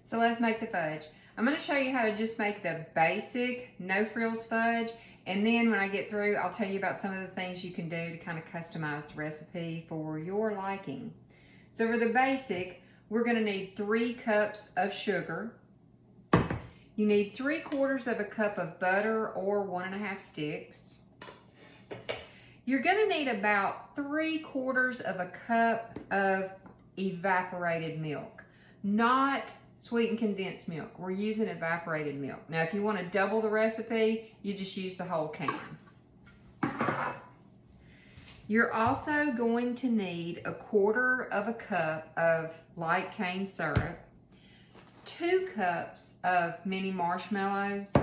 So let's make the fudge. I'm going to show you how to just make the basic no frills fudge, and then when I get through I'll tell you about some of the things you can do to kind of customize the recipe for your liking. So for the basic, we're going to need 3 cups of sugar. You need 3/4 of a cup of butter or 1½ sticks. You're going to need about 3/4 of a cup of evaporated milk, not sweetened condensed milk. We're using evaporated milk. Now, if you want to double the recipe, you just use the whole can. You're also going to need 1/4 of a cup of light cane syrup, 2 cups of mini marshmallows,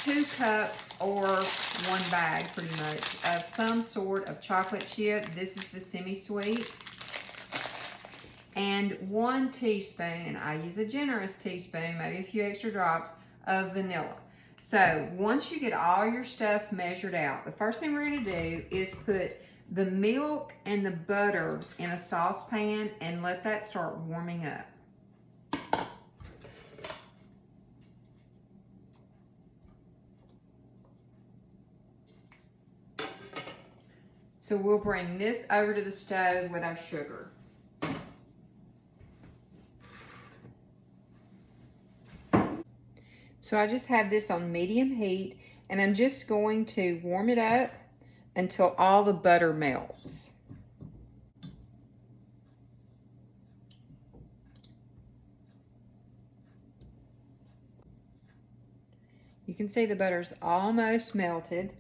2 cups or 1 bag pretty much of some sort of chocolate chip. This is the semi-sweet. And 1 teaspoon, and I use a generous teaspoon, maybe a few extra drops of vanilla. So once you get all your stuff measured out, the first thing we're going to do is put the milk and the butter in a saucepan and let that start warming up. So we'll bring this over to the stove with our sugar. So I just have this on medium heat, and I'm just going to warm it up until all the butter melts. You can see the butter's almost melted.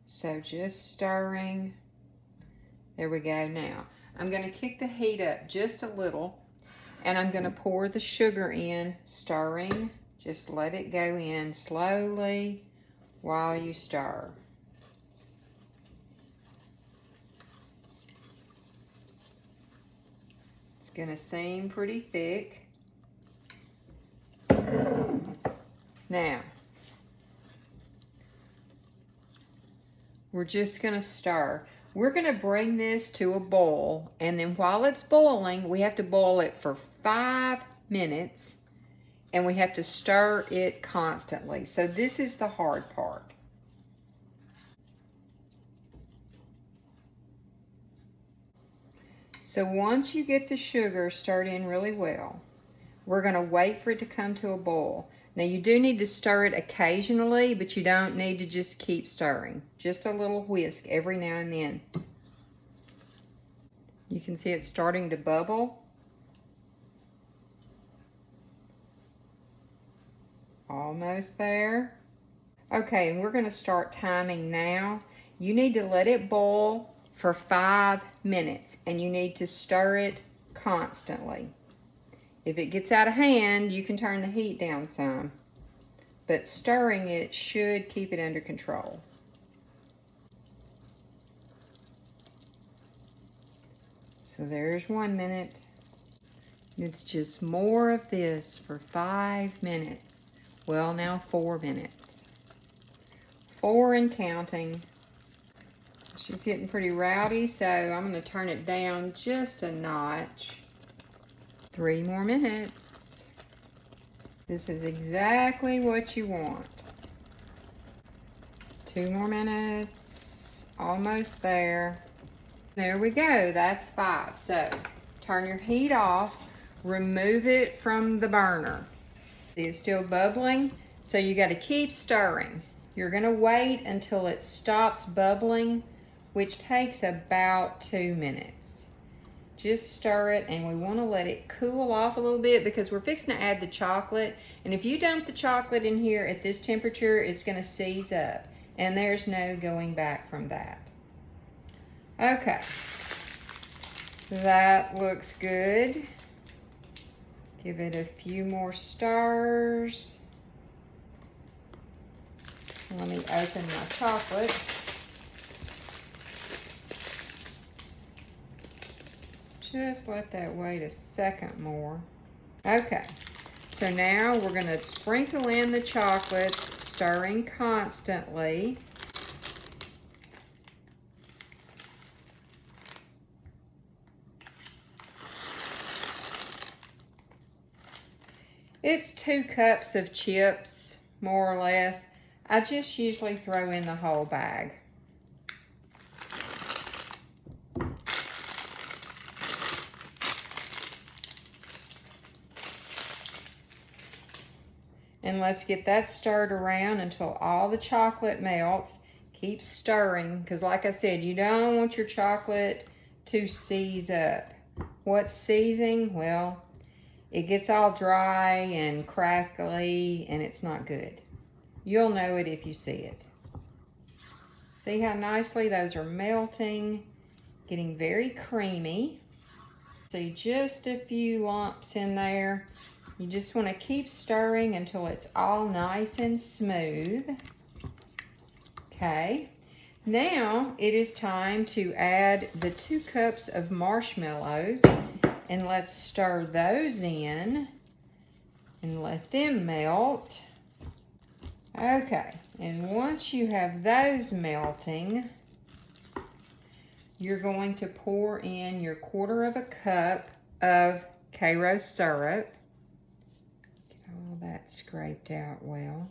So just stirring. There we go. Now I'm going to kick the heat up just a little, and I'm going to pour the sugar in, stirring. Just let it go in slowly while you stir. It's going to seem pretty thick. Now, we're just going to stir. We're going to bring this to a boil, and then while it's boiling, we have to boil it for 5 minutes, and we have to stir it constantly. So this is the hard part. So once you get the sugar stirred in really well, we're going to wait for it to come to a boil. Now you do need to stir it occasionally, but you don't need to just keep stirring. Just a little whisk every now and then. You can see it's starting to bubble. Almost there. Okay, and we're going to start timing now. You need to let it boil for 5 minutes, and you need to stir it constantly. If it gets out of hand, you can turn the heat down some, but stirring it should keep it under control. So there's 1 minute. It's just more of this for 5 minutes. Well, now 4 minutes. 4 and counting. She's getting pretty rowdy, so I'm going to turn it down just a notch. 3 more minutes. This is exactly what you want. 2 more minutes. Almost there. There we go. That's 5. So turn your heat off. Remove it from the burner. See, it's still bubbling, so you got to keep stirring. You're going to wait until it stops bubbling, which takes about 2 minutes. Just stir it, and we want to let it cool off a little bit because we're fixing to add the chocolate. And if you dump the chocolate in here at this temperature, it's going to seize up, and there's no going back from that. Okay, that looks good. Give it a few more stirs. Let me open my chocolate. Just let that wait a second more. Okay, so now we're going to sprinkle in the chocolates, stirring constantly. It's 2 cups of chips, more or less. I just usually throw in the whole bag. And let's get that stirred around until all the chocolate melts. Keep stirring, because like I said, you don't want your chocolate to seize up. What's seizing? Well, it gets all dry and crackly, and it's not good. You'll know it if you see it. See how nicely those are melting, getting very creamy. See just a few lumps in there. You just want to keep stirring until it's all nice and smooth. Okay, now it is time to add the 2 cups of marshmallows, and let's stir those in and let them melt. Okay, and once you have those melting, you're going to pour in your 1/4 cup of Karo syrup. Get all that scraped out well.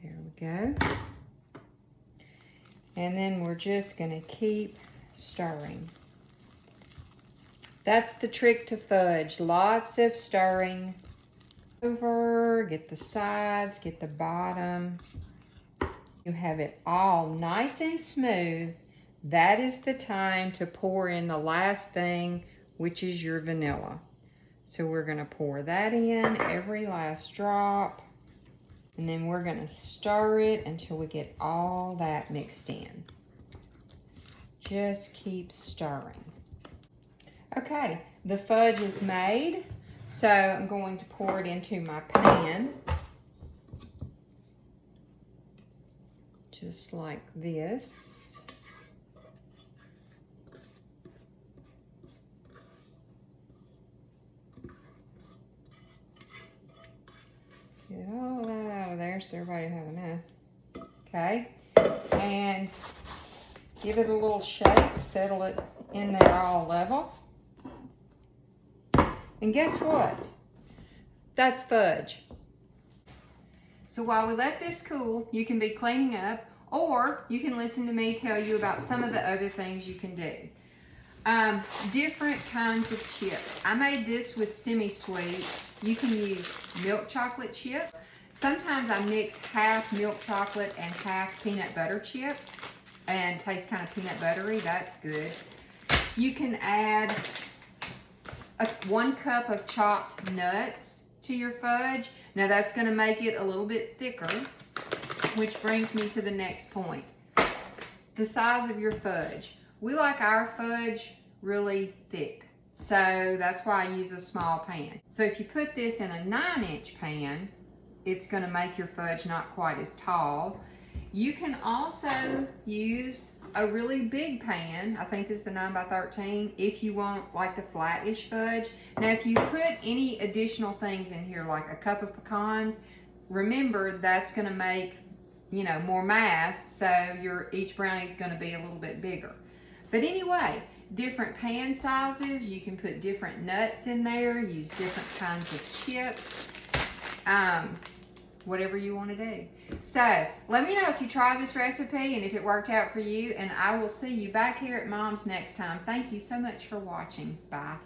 There we go. And then we're just going to keep stirring. That's the trick to fudge. Lots of stirring. Over, get the sides, get the bottom. You have it all nice and smooth. That is the time to pour in the last thing, which is your vanilla. So we're going to pour that in, every last drop. And then we're going to stir it until we get all that mixed in. Just keep stirring. Okay, the fudge is made. So I'm going to pour it into my pan. Just like this. Get all that out of there so everybody will have enough. Okay, and give it a little shake, settle it in there all level. And guess what? That's fudge. So while we let this cool, you can be cleaning up, or you can listen to me tell you about some of the other things you can do. Different kinds of chips. I made this with semi-sweet. You can use milk chocolate chip. Sometimes I mix half milk chocolate and half peanut butter chips, and tastes kind of peanut buttery. That's good. You can add 1 cup of chopped nuts to your fudge. Now that's going to make it a little bit thicker, which brings me to the next point. The size of your fudge. We like our fudge really thick, so that's why I use a small pan. So if you put this in a 9-inch pan, it's going to make your fudge not quite as tall. You can also use a really big pan. I think this is the 9x13 if you want like the flattish fudge. Now if you put any additional things in here like a cup of pecans, remember that's going to make, you know, more mass, so each brownie is going to be a little bit bigger. But anyway, different pan sizes, you can put different nuts in there, use different kinds of chips. Whatever you want to do. So let me know if you try this recipe and if it worked out for you, and I will see you back here at Mom's next time. Thank you so much for watching. Bye.